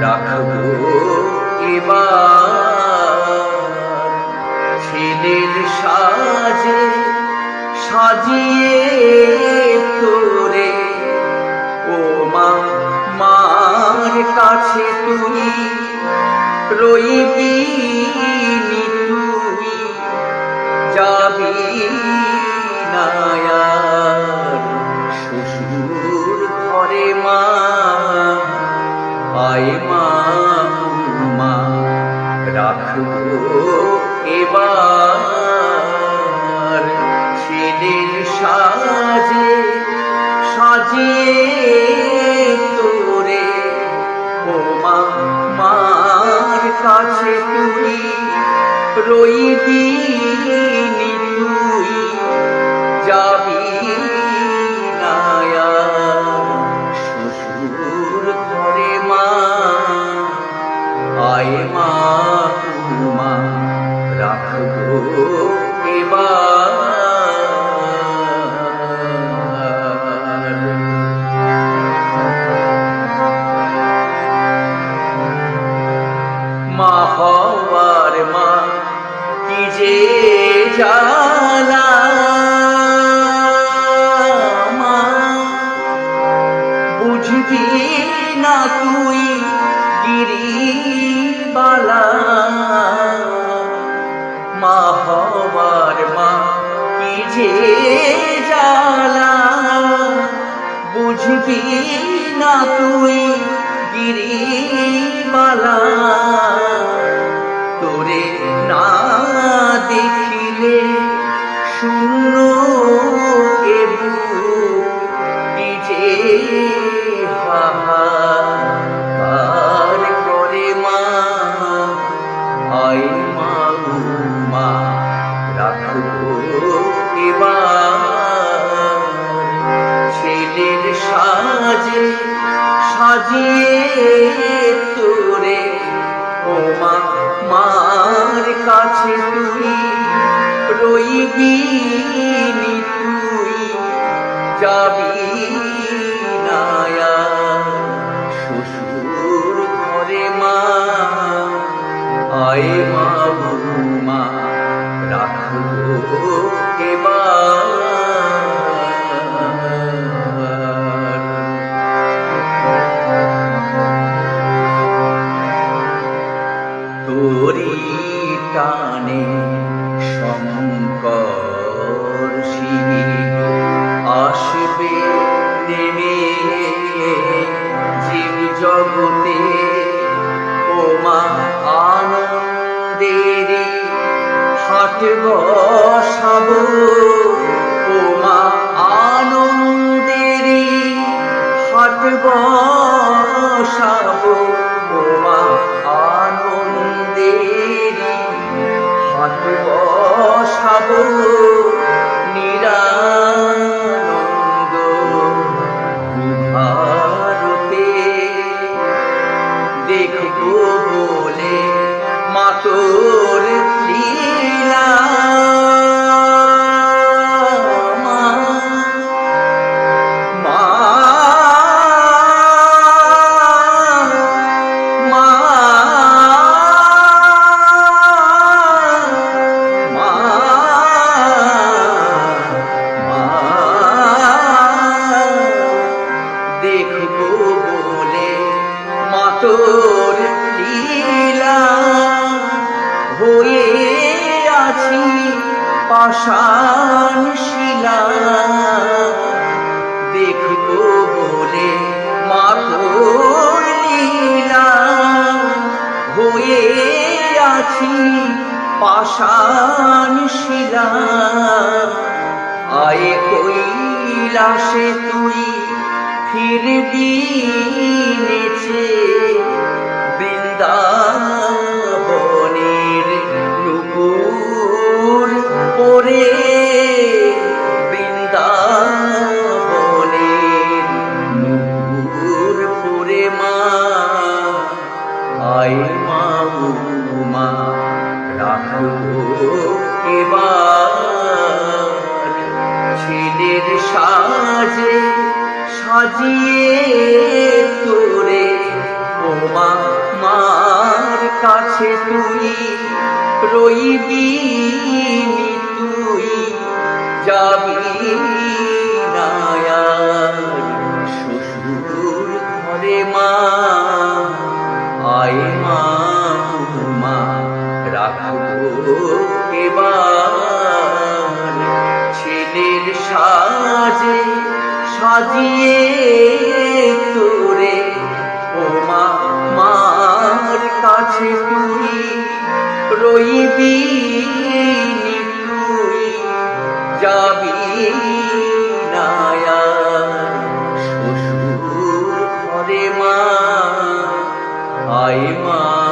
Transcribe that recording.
রাখবো এবার ছেলের সাজে সাজিয়ে তোরে। ও মা, মার কাছে তুই রইবি নি, তুই যাবি না আর শ্বশুর ঘরে। মা আয় মা, মা রাখবো এবার ছেলের সাজে সাজিয়ে তোরে। ও মা, মার কাছে তুই রইবি নি, তুই যাবি না আর শ্বশুর ঘরে। মা আয় মা, মা রাখবো এবার। মা হওয়ার মা কি যে জ্বালা, মা বুঝবি না তুই গিরিবালা। মা হওয়ার মা কি যে জ্বালা, বুঝবি না তুই গিরিবালা। তোরে না দেখিলে শূন্য এ বুক কি যে হাহাকার করে। মা আয় মা, মা রাখবো এবার ছেলের সাজে সাজিয়ে তোরে। ও মা, মার কাছে তুই রইবি নি, তুই যাবি না আর শ্বশুর ঘরে। মা আয় মা, মা রাখবো এবার। তোরি টানে শঙ্কর শিব আসবে নেমে জীব জগতে। ও মা আনন্দেরি হাট বসাবো। ও মা আনন্দেরি হাট বসাবো। ও মা আনন্দেরি হাট বসাবো। নিরানন্দ ভারতে দেখবো বলে মা তোর লীলা। দেখবো বলে মা তোর লীলা, হয়ে আছি পাষাণ শিলা। দেখবো বলে মা তোর লীলা, হয়ে আছি পাষাণ শিলা। আয়ে কৈলাসে তুই ফিরবি নেচে, বৃন্দাবনের নুপুর পরে। বৃন্দাবনের নুপুর পরে। মা আয় মা, মা রাখবো এবার ছেলের সাজে সাজিয়ে তোরে। ও মা কাছে তুই রইবি নি, তুই যাবি না আর শ্বশুর ঘরে মা। আয় মা মা রাখবো এবার ছেলের সাজে সাজিয়ে তোরে। ও মা মার কাছে তুই রইবি নি, তুই যাবি না আর শ্বশুর ঘরে মা। আয় মা।